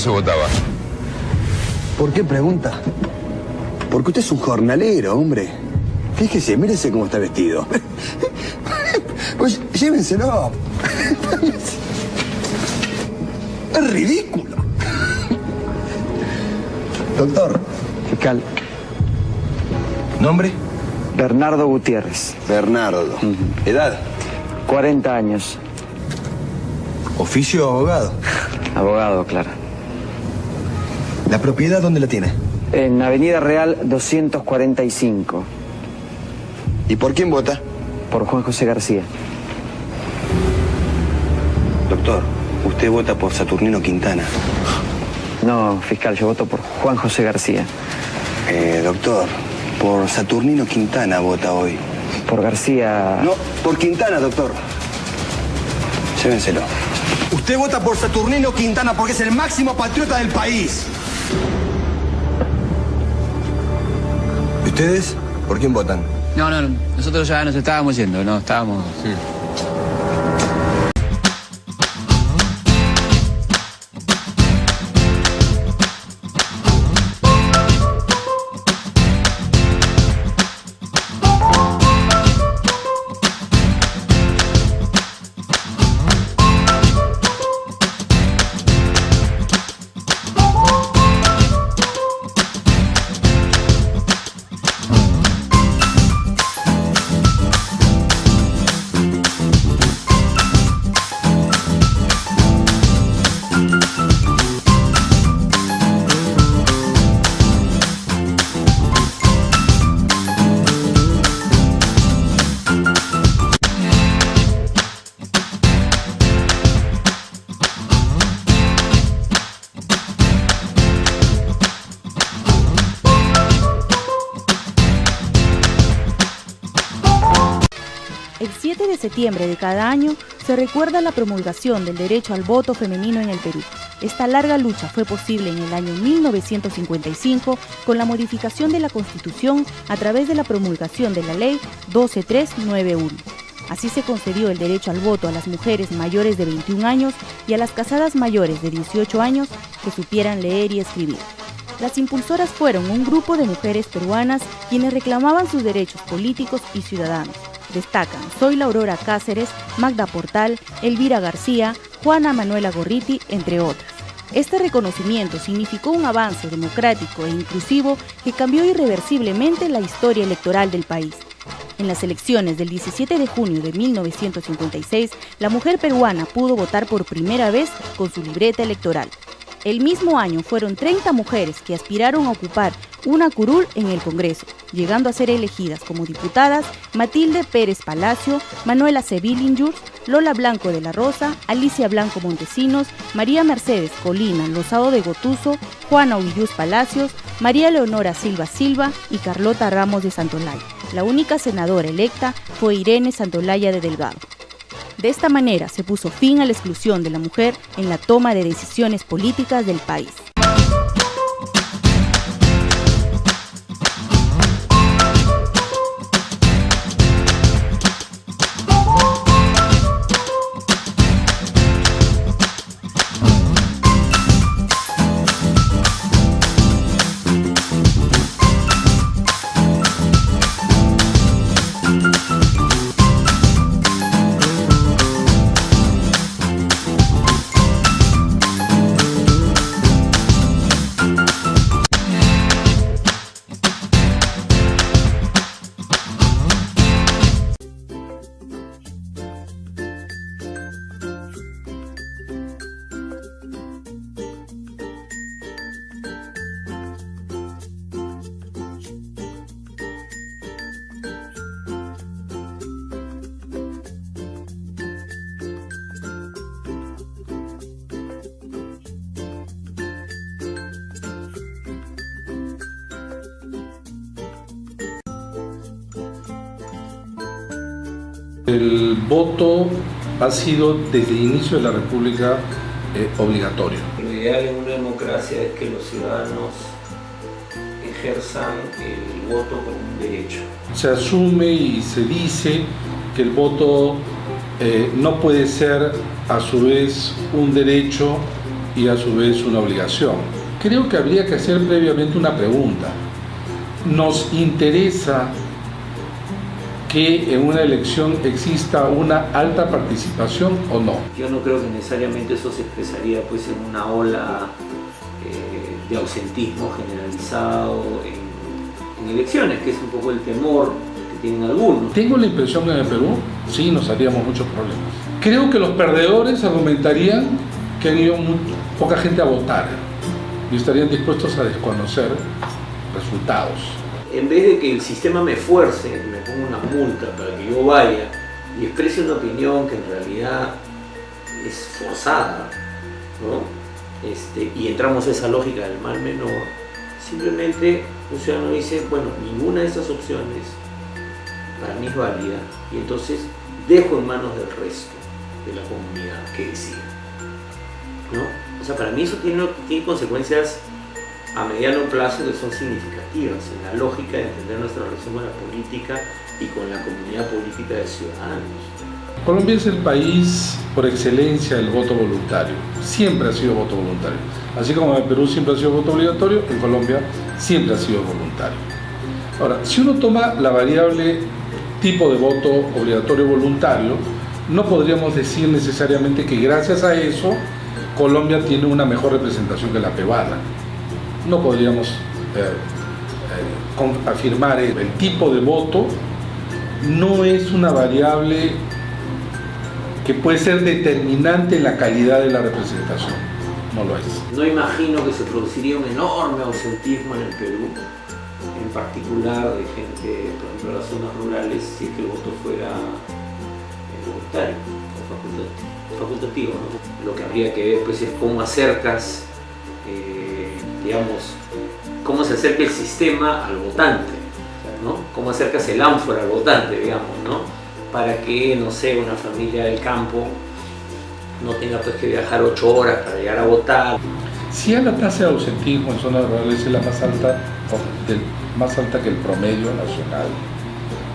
se votaba? ¿Por qué pregunta? Porque usted es un jornalero, hombre. Fíjese, mírese cómo está vestido. Pues llévenselo. Es ridículo. Doctor. Fiscal. ¿Nombre? Bernardo Gutiérrez. Bernardo. ¿Edad? 40 años. ¿Oficio o abogado? Abogado, claro. ¿La propiedad dónde la tiene? En Avenida Real 245. ¿Y por quién vota? Por Juan José García. Doctor, usted vota por Saturnino Quintana. No, fiscal, yo voto por Juan José García. Doctor, por Saturnino Quintana vota hoy. Por García... No, por Quintana, doctor. Llévenselo. Usted vota por Saturnino Quintana porque es el máximo patriota del país. ¿Y ustedes? ¿Por quién votan? No, nosotros ya nos estábamos yendo, no, estábamos... Sí. El 7 de septiembre de cada año se recuerda la promulgación del derecho al voto femenino en el Perú. Esta larga lucha fue posible en el año 1955 con la modificación de la Constitución a través de la promulgación de la Ley 12391. Así se concedió el derecho al voto a las mujeres mayores de 21 años y a las casadas mayores de 18 años que supieran leer y escribir. Las impulsoras fueron un grupo de mujeres peruanas quienes reclamaban sus derechos políticos y ciudadanos. Destacan Zoila Aurora Cáceres, Magda Portal, Elvira García, Juana Manuela Gorriti, entre otras. Este reconocimiento significó un avance democrático e inclusivo que cambió irreversiblemente la historia electoral del país. En las elecciones del 17 de junio de 1956, la mujer peruana pudo votar por primera vez con su libreta electoral. El mismo año fueron 30 mujeres que aspiraron a ocupar una curul en el Congreso, llegando a ser elegidas como diputadas Matilde Pérez Palacio, Manuela C. Billinghurst, Lola Blanco de la Rosa, Alicia Blanco Montesinos, María Mercedes Colina Lozado de Gotuso, Juana Ubillús Palacios, María Leonora Silva Silva y Carlota Ramos de Santolaya. La única senadora electa fue Irene Santolaya de Delgado. De esta manera se puso fin a la exclusión de la mujer en la toma de decisiones políticas del país. El voto ha sido desde el inicio de la República obligatorio. Lo ideal en una democracia es que los ciudadanos ejerzan el voto como un derecho. Se asume y se dice que el voto no puede ser a su vez un derecho y a su vez una obligación. Creo que habría que hacer previamente una pregunta. ¿Nos interesa que en una elección exista una alta participación o no? Yo no creo que necesariamente eso se expresaría pues en una ola de ausentismo generalizado en elecciones, que es un poco el temor que tienen algunos. Tengo la impresión que en el Perú sí nos haríamos muchos problemas. Creo que los perdedores argumentarían que han ido poca gente a votar y estarían dispuestos a desconocer resultados. En vez de que el sistema me fuerce, me ponga una multa para que yo vaya y exprese una opinión que en realidad es forzada, ¿no? Y entramos a esa lógica del mal menor, simplemente un ciudadano dice, bueno, ninguna de estas opciones para mí es válida, y entonces dejo en manos del resto de la comunidad que decida, ¿no? O sea, para mí eso tiene consecuencias a mediano plazo que son significativas en la lógica de entender nuestra relación con la política y con la comunidad política de ciudadanos. Colombia es el país por excelencia del voto voluntario. Siempre ha sido voto voluntario. Así como en Perú siempre ha sido voto obligatorio, en Colombia siempre ha sido voluntario. Ahora, si uno toma la variable tipo de voto obligatorio voluntario, no podríamos decir necesariamente que gracias a eso Colombia tiene una mejor representación que la peruana. No podríamos afirmar eso. El tipo de voto no es una variable que puede ser determinante en la calidad de la representación. No lo es. No imagino que se produciría un enorme ausentismo en el Perú, en particular de gente, por ejemplo, en las zonas rurales, si es que el voto fuera voluntario o facultativo, ¿no? Lo que habría que ver pues, es cómo acercas, cómo se acerca el sistema al votante, ¿no? Cómo acercas el ánfora al votante, digamos, ¿no? Para que, no sé, una familia del campo no tenga pues que viajar 8 horas para llegar a votar. Si ya la tasa de ausentismo en zonas rurales es la más alta que el promedio nacional,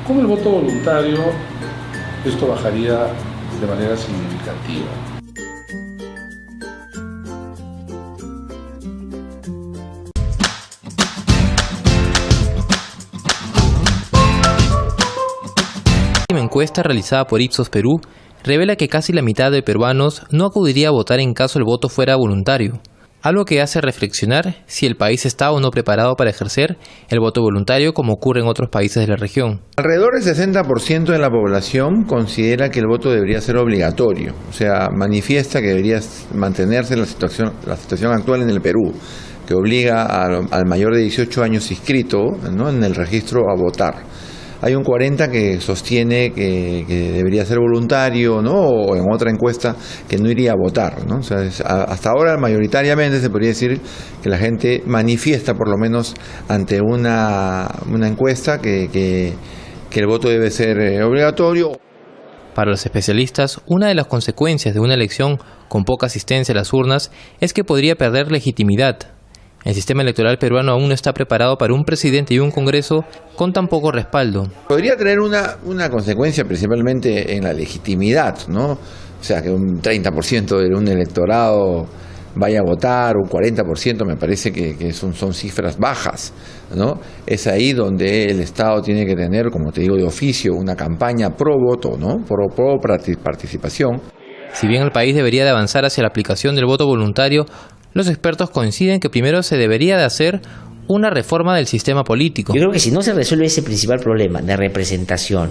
con el voto voluntario esto bajaría de manera significativa. Una encuesta realizada por Ipsos Perú revela que casi la mitad de peruanos no acudiría a votar en caso el voto fuera voluntario, algo que hace reflexionar si el país está o no preparado para ejercer el voto voluntario como ocurre en otros países de la región. Alrededor del 60% de la población considera que el voto debería ser obligatorio, o sea, manifiesta que debería mantenerse la situación actual en el Perú, que obliga al mayor de 18 años inscrito, ¿no?, en el registro a votar. Hay un 40% que sostiene que debería ser voluntario, ¿no?, o en otra encuesta que no iría a votar, ¿no? O sea, hasta ahora mayoritariamente se podría decir que la gente manifiesta, por lo menos ante una encuesta, que el voto debe ser obligatorio. Para los especialistas, una de las consecuencias de una elección con poca asistencia a las urnas es que podría perder legitimidad. El sistema electoral peruano aún no está preparado para un presidente y un Congreso con tan poco respaldo. Podría tener una consecuencia principalmente en la legitimidad, ¿no? O sea, que un 30% de un electorado vaya a votar, un 40% me parece que son cifras bajas, ¿no? Es ahí donde el Estado tiene que tener, como te digo, de oficio, una campaña pro voto, ¿no?, pro participación. Si bien el país debería de avanzar hacia la aplicación del voto voluntario, los expertos coinciden que primero se debería de hacer una reforma del sistema político. Yo creo que si no se resuelve ese principal problema de representación,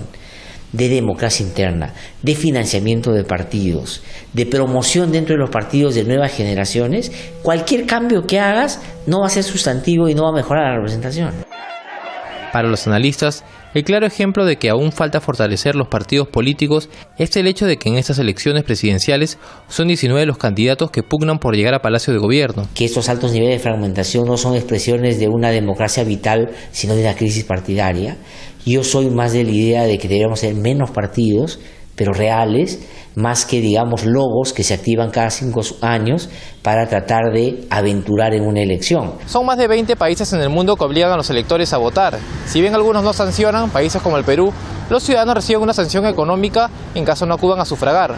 de democracia interna, de financiamiento de partidos, de promoción dentro de los partidos de nuevas generaciones, cualquier cambio que hagas no va a ser sustantivo y no va a mejorar la representación. Para los analistas, el claro ejemplo de que aún falta fortalecer los partidos políticos es el hecho de que en estas elecciones presidenciales son 19 los candidatos que pugnan por llegar a Palacio de Gobierno. Que estos altos niveles de fragmentación no son expresiones de una democracia vital, sino de una crisis partidaria. Yo soy más de la idea de que deberíamos tener menos partidos, pero reales, más que, digamos, logos que se activan cada 5 años para tratar de aventurar en una elección. Son más de 20 países en el mundo que obligan a los electores a votar. Si bien algunos no sancionan, países como el Perú, los ciudadanos reciben una sanción económica en caso no acudan a sufragar.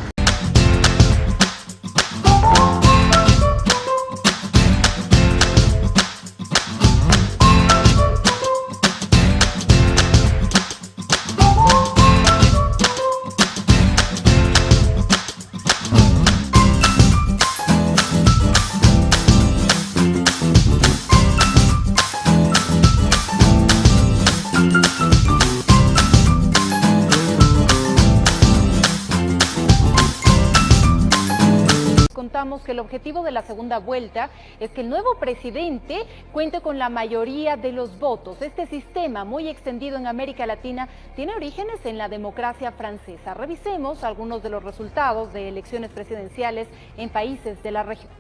que el objetivo de la segunda vuelta es que el nuevo presidente cuente con la mayoría de los votos. Este sistema, muy extendido en América Latina, tiene orígenes en la democracia francesa. Revisemos algunos de los resultados de elecciones presidenciales en países de la región.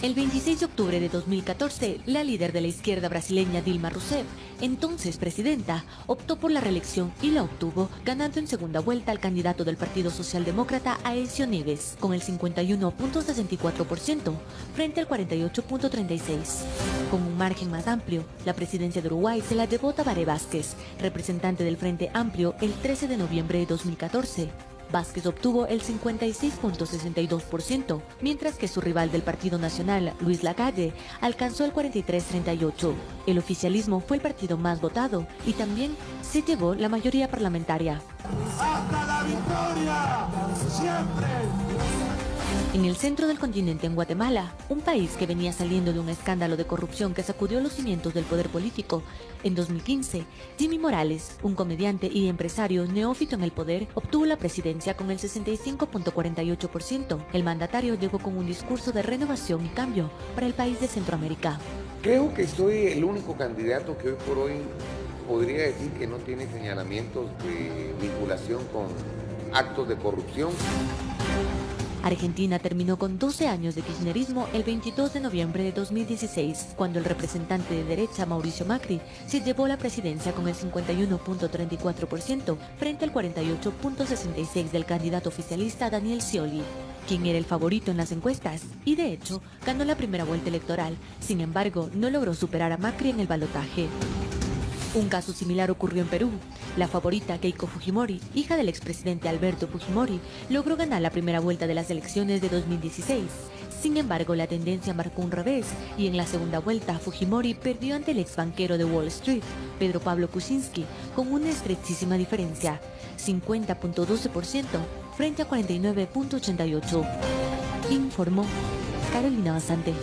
El 26 de octubre de 2014, la líder de la izquierda brasileña Dilma Rousseff, entonces presidenta, optó por la reelección y la obtuvo, ganando en segunda vuelta al candidato del Partido Socialdemócrata Aécio Neves, con el 51.64% frente al 48.36%. Con un margen más amplio, la presidencia de Uruguay se la llevó a Tabaré Vázquez, representante del Frente Amplio, el 13 de noviembre de 2014. Vázquez obtuvo el 56.62%, mientras que su rival del Partido Nacional, Luis Lacalle, alcanzó el 43.38%. El oficialismo fue el partido más votado y también se llevó la mayoría parlamentaria. ¡Hasta la victoria! ¡Siempre! En el centro del continente, en Guatemala, un país que venía saliendo de un escándalo de corrupción que sacudió los cimientos del poder político, en 2015, Jimmy Morales, un comediante y empresario neófito en el poder, obtuvo la presidencia con el 65.48%. El mandatario llegó con un discurso de renovación y cambio para el país de Centroamérica. Creo que soy el único candidato que hoy por hoy podría decir que no tiene señalamientos de vinculación con actos de corrupción. Argentina terminó con 12 años de kirchnerismo el 22 de noviembre de 2016, cuando el representante de derecha Mauricio Macri se llevó la presidencia con el 51.34% frente al 48.66% del candidato oficialista Daniel Scioli, quien era el favorito en las encuestas y de hecho ganó la primera vuelta electoral. Sin embargo, no logró superar a Macri en el balotaje. Un caso similar ocurrió en Perú. La favorita Keiko Fujimori, hija del expresidente Alberto Fujimori, logró ganar la primera vuelta de las elecciones de 2016. Sin embargo, la tendencia marcó un revés y en la segunda vuelta Fujimori perdió ante el ex banquero de Wall Street, Pedro Pablo Kuczynski, con una estrechísima diferencia, 50.12% frente a 49.88%. Informó Carolina Basante.